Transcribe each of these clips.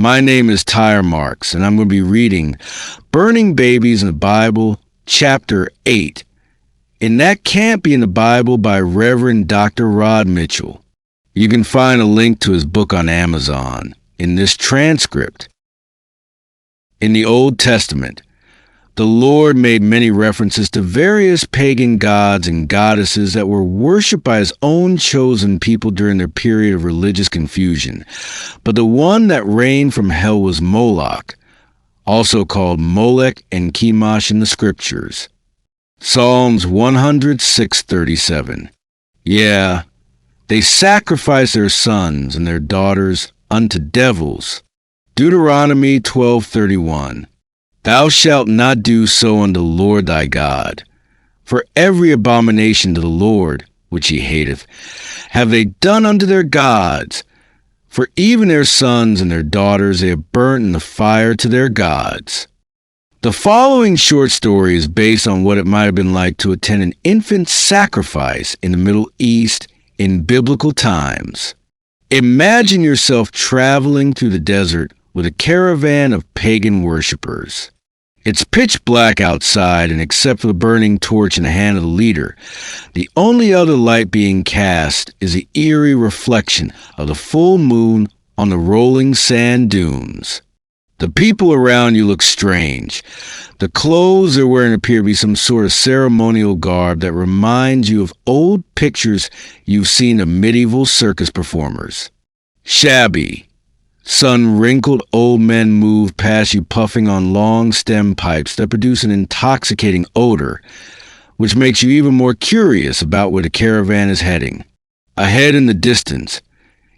My name is Tyre Marcz, and I'm going to be reading Burning Babies in the Bible, Chapter 8. And That Can't Be in the Bible by Reverend Dr. Rod Mitchell. You can find a link to his book on Amazon in this transcript. In the Old Testament, the Lord made many references to various pagan gods and goddesses that were worshipped by his own chosen people during their period of religious confusion. But the one that reigned from hell was Moloch, also called Molech and Chemosh in the Scriptures. Psalms 106:37. Yeah, they sacrifice their sons and their daughters unto devils. Deuteronomy 12:31. Thou shalt not do so unto the Lord thy God. For every abomination to the Lord, which he hateth, have they done unto their gods. For even their sons and their daughters they have burnt in the fire to their gods. The following short story is based on what it might have been like to attend an infant sacrifice in the Middle East in biblical times. Imagine yourself traveling through the desert with a caravan of pagan worshippers. It's pitch black outside, and except for the burning torch in the hand of the leader, the only other light being cast is the eerie reflection of the full moon on the rolling sand dunes. The people around you look strange. The clothes they're wearing appear to be some sort of ceremonial garb that reminds you of old pictures you've seen of medieval circus performers. Shabby, sun-wrinkled old men move past you puffing on long stem pipes that produce an intoxicating odor, which makes you even more curious about where the caravan is heading. Ahead in the distance,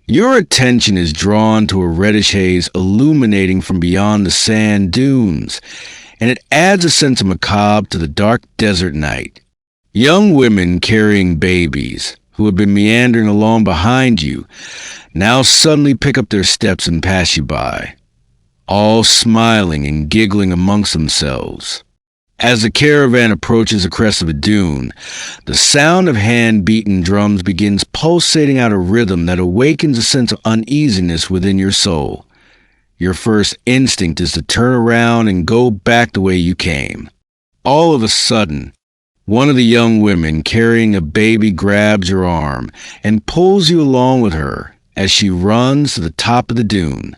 your attention is drawn to a reddish haze illuminating from beyond the sand dunes, and it adds a sense of macabre to the dark desert night. Young women carrying babies, who have been meandering along behind you, now suddenly pick up their steps and pass you by, all smiling and giggling amongst themselves. As the caravan approaches the crest of a dune, the sound of hand-beaten drums begins pulsating out a rhythm that awakens a sense of uneasiness within your soul. Your first instinct is to turn around and go back the way you came. All of a sudden, one of the young women carrying a baby grabs your arm and pulls you along with her as she runs to the top of the dune.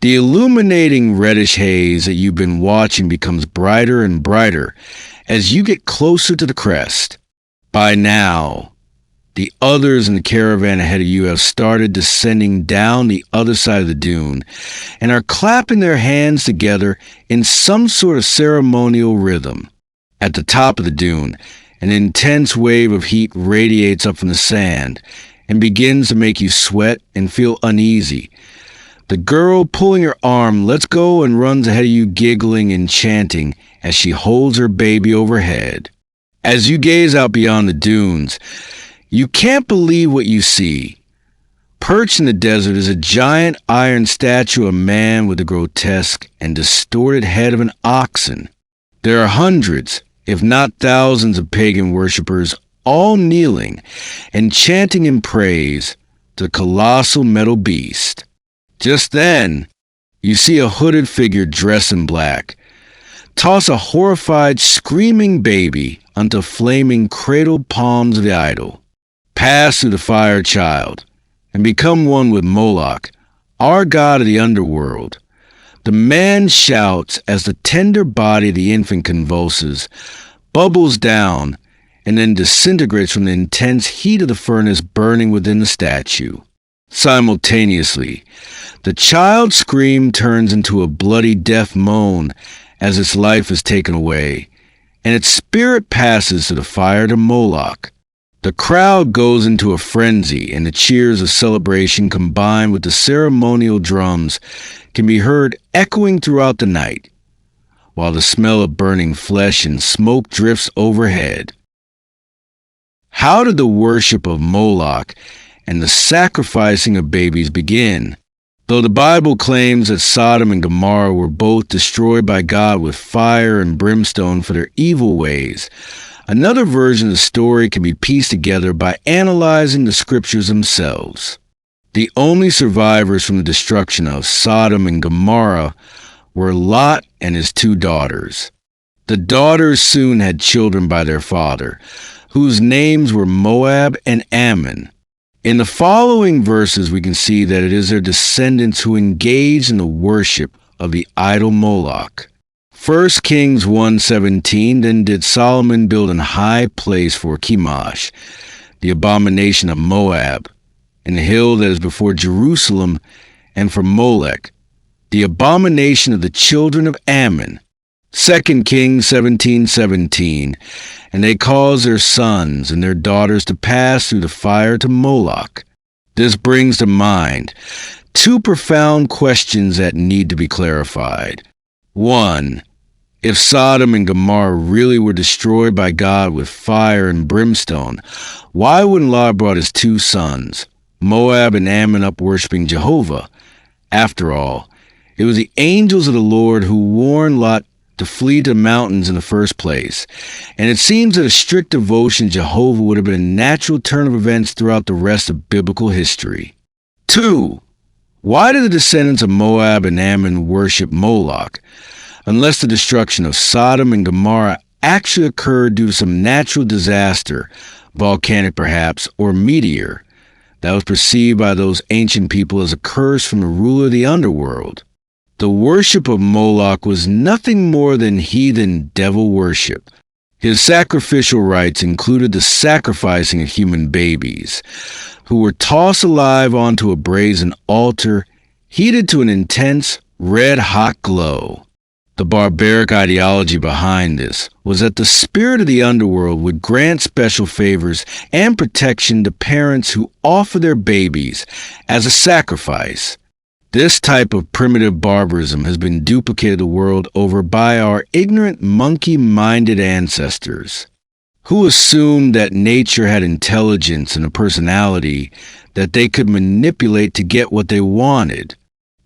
The illuminating reddish haze that you've been watching becomes brighter and brighter as you get closer to the crest. By now, the others in the caravan ahead of you have started descending down the other side of the dune and are clapping their hands together in some sort of ceremonial rhythm. At the top of the dune, an intense wave of heat radiates up from the sand and begins to make you sweat and feel uneasy. The girl pulling your arm lets go and runs ahead of you, giggling and chanting as she holds her baby overhead. As you gaze out beyond the dunes, you can't believe what you see. Perched in the desert is a giant iron statue of a man with the grotesque and distorted head of an oxen. There are hundreds, if not thousands, of pagan worshippers, all kneeling and chanting in praise to the colossal metal beast. Just then, you see a hooded figure dressed in black toss a horrified, screaming baby onto flaming cradled palms of the idol, pass through the fire child, and become one with Moloch, our god of the underworld. The man shouts as the tender body of the infant convulses, bubbles down, and then disintegrates from the intense heat of the furnace burning within the statue. Simultaneously, the child's scream turns into a bloody death moan as its life is taken away, and its spirit passes to the fire to Moloch. The crowd goes into a frenzy, and the cheers of celebration combined with the ceremonial drums can be heard echoing throughout the night, while the smell of burning flesh and smoke drifts overhead. How did the worship of Moloch and the sacrificing of babies begin? Though the Bible claims that Sodom and Gomorrah were both destroyed by God with fire and brimstone for their evil ways, another version of the story can be pieced together by analyzing the scriptures themselves. The only survivors from the destruction of Sodom and Gomorrah were Lot and his 2 daughters. The daughters soon had children by their father, whose names were Moab and Ammon. In the following verses, we can see that it is their descendants who engaged in the worship of the idol Moloch. 1 Kings 1:17, then did Solomon build an high place for Chemosh, the abomination of Moab, in the hill that is before Jerusalem, and for Molech, the abomination of the children of Ammon. 2 Kings 17:17, and they caused their sons and their daughters to pass through the fire to Moloch. This brings to mind 2 profound questions that need to be clarified. 1. If Sodom and Gomorrah really were destroyed by God with fire and brimstone, why wouldn't Lot brought his 2 sons, Moab and Ammon, up worshiping Jehovah? After all, it was the angels of the Lord who warned Lot to flee to the mountains in the first place, and it seems that a strict devotion to Jehovah would have been a natural turn of events throughout the rest of biblical history. 2. Why did the descendants of Moab and Ammon worship Moloch, unless the destruction of Sodom and Gomorrah actually occurred due to some natural disaster, volcanic perhaps, or meteor, that was perceived by those ancient people as a curse from the ruler of the underworld? The worship of Moloch was nothing more than heathen devil worship. His sacrificial rites included the sacrificing of human babies, who were tossed alive onto a brazen altar, heated to an intense, red-hot glow. The barbaric ideology behind this was that the spirit of the underworld would grant special favors and protection to parents who offer their babies as a sacrifice. This type of primitive barbarism has been duplicated the world over by our ignorant, monkey-minded ancestors, who assumed that nature had intelligence and a personality that they could manipulate to get what they wanted.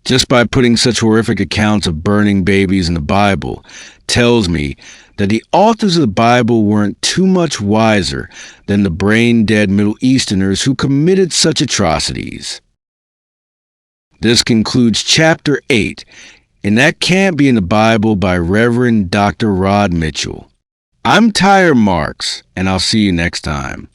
Just by putting such horrific accounts of burning babies in the Bible tells me that the authors of the Bible weren't too much wiser than the brain-dead Middle Easterners who committed such atrocities. This concludes Chapter 8, and that can't be in the Bible by Reverend Dr. Rod Mitchell. I'm Tyre Marcz, and I'll see you next time.